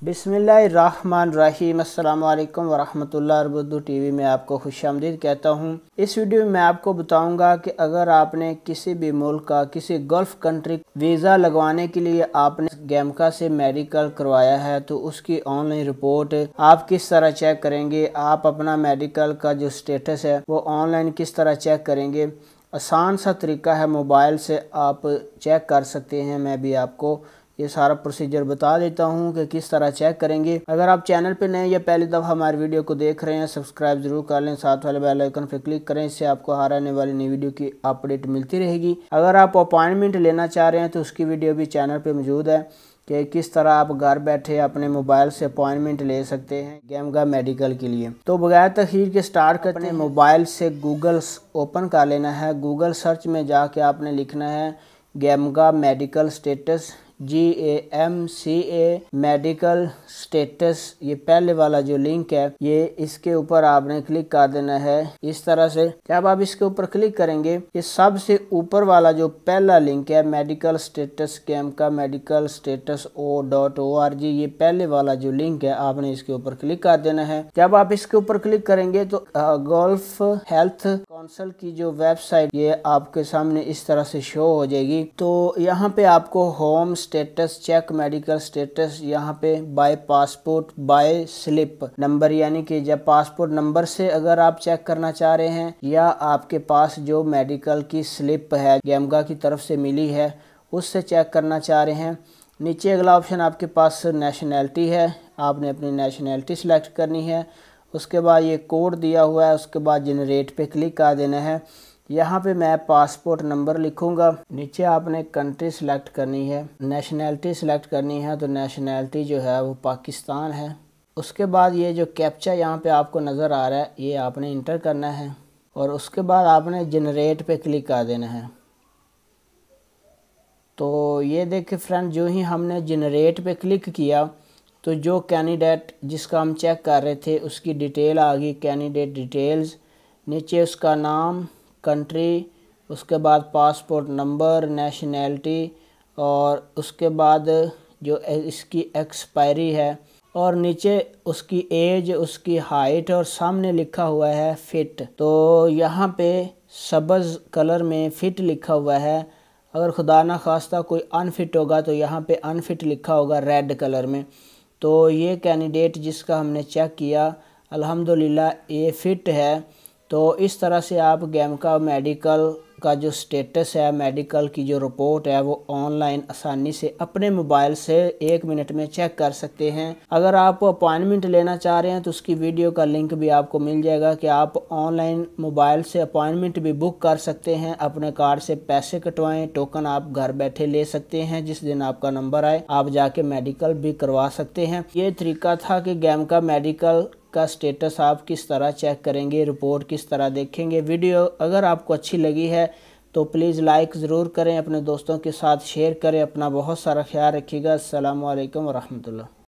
बिस्मिल्लाहिर्रहमानिर्रहीम। अस्सलाम वालेकुम वरहमतुल्लाहि उर्दू टीवी में आपको खुशामदीद कहता हूँ। इस वीडियो में मैं आपको बताऊंगा कि अगर आपने किसी भी मुल्क का किसी गल्फ़ कंट्री वीज़ा लगवाने के लिए आपने गैमका से मेडिकल करवाया है तो उसकी ऑनलाइन रिपोर्ट आप किस तरह चेक करेंगे। आप अपना मेडिकल का जो स्टेटस है वो ऑनलाइन किस तरह चेक करेंगे। आसान सा तरीका है, मोबाइल से आप चेक कर सकते हैं। मैं भी आपको ये सारा प्रोसीजर बता देता हूँ कि किस तरह चेक करेंगे। अगर आप चैनल पे नए या पहली दफ़ा हमारे वीडियो को देख रहे हैं, सब्सक्राइब ज़रूर कर लें, साथ वाले बेल आइकन पर क्लिक करें, इससे आपको हर आने वाली नई वीडियो की अपडेट मिलती रहेगी। अगर आप अपॉइंटमेंट लेना चाह रहे हैं तो उसकी वीडियो भी चैनल पर मौजूद है कि किस तरह आप घर बैठे अपने मोबाइल से अपॉइंटमेंट ले सकते हैं गैमका मेडिकल के लिए। तो बगैर तखीर के स्टार्ट करते हैं। मोबाइल से गूगल ओपन कर लेना है। गूगल सर्च में जाके आपने लिखना है गैमका medical status, GAMCA medical status. ये पहले वाला जो लिंक है ये इसके ऊपर आपने क्लिक कर देना है इस तरह से। जब आप इसके ऊपर क्लिक करेंगे ये सबसे ऊपर वाला जो पहला लिंक है मेडिकल स्टेटस गैमका मेडिकल स्टेटस .org, ये पहले वाला जो लिंक है आपने इसके ऊपर क्लिक कर देना है। जब आप इसके ऊपर क्लिक करेंगे तो गल्फ हेल्थ काउंसिल की जो वेबसाइट ये आपके सामने इस तरह से शो हो जाएगी। तो यहाँ पे आपको home status check medical status, यहाँ पे by passport by slip number, यानी कि जब पासपोर्ट नंबर से अगर आप चेक करना चाह रहे हैं या आपके पास जो मेडिकल की स्लिप है गैमका की तरफ से मिली है उससे चेक करना चाह रहे हैं। नीचे अगला ऑप्शन आपके पास नेशनैलिटी है, आपने अपनी नेशनैलिटी सिलेक्ट करनी है। उसके बाद ये कोड दिया हुआ है, उसके बाद जनरेट पे क्लिक कर देना है। यहाँ पे मैं पासपोर्ट नंबर लिखूंगा। नीचे आपने कंट्री सिलेक्ट करनी है, नेशनैलिटी सिलेक्ट करनी है, तो नेशनैलिटी जो है वो पाकिस्तान है। उसके बाद ये जो कैप्चा यहाँ पे आपको नज़र आ रहा है ये आपने इंटर करना है और उसके बाद आपने जनरेट पे क्लिक कर देना है। तो ये देखिए फ्रेंड, जो ही हमने जनरेट पे क्लिक किया तो जो कैंडिडेट जिसका हम चेक कर रहे थे उसकी डिटेल आ गई, कैंडिडेट डिटेल्स। नीचे उसका नाम, कंट्री, उसके बाद पासपोर्ट नंबर, नेशनैलिटी और उसके बाद जो इसकी एक्सपायरी है और नीचे उसकी एज, उसकी हाइट और सामने लिखा हुआ है फिट। तो यहाँ पे सब्ज़ कलर में फिट लिखा हुआ है। अगर खुदा ना खास्ता कोई अनफिट होगा तो यहाँ पे अनफिट लिखा होगा रेड कलर में। तो ये कैंडिडेट जिसका हमने चेक किया अल्हम्दुलिल्लाह ये फ़िट है। तो इस तरह से आप गैमका मेडिकल का जो स्टेटस है, मेडिकल की जो रिपोर्ट है वो ऑनलाइन आसानी से अपने मोबाइल से 1 मिनट में चेक कर सकते हैं। अगर आप अपॉइंटमेंट लेना चाह रहे हैं तो उसकी वीडियो का लिंक भी आपको मिल जाएगा कि आप ऑनलाइन मोबाइल से अपॉइंटमेंट भी बुक कर सकते हैं। अपने कार्ड से पैसे कटवाएं, टोकन आप घर बैठे ले सकते हैं। जिस दिन आपका नंबर आए आप जाके मेडिकल भी करवा सकते हैं। ये तरीका था कि गैमका मेडिकल का स्टेटस आप किस तरह चेक करेंगे, रिपोर्ट किस तरह देखेंगे। वीडियो अगर आपको अच्छी लगी है तो प्लीज़ लाइक ज़रूर करें, अपने दोस्तों के साथ शेयर करें। अपना बहुत सारा ख्याल रखिएगा। अस्सलामु अलैकुम वरहमतुल्लाह।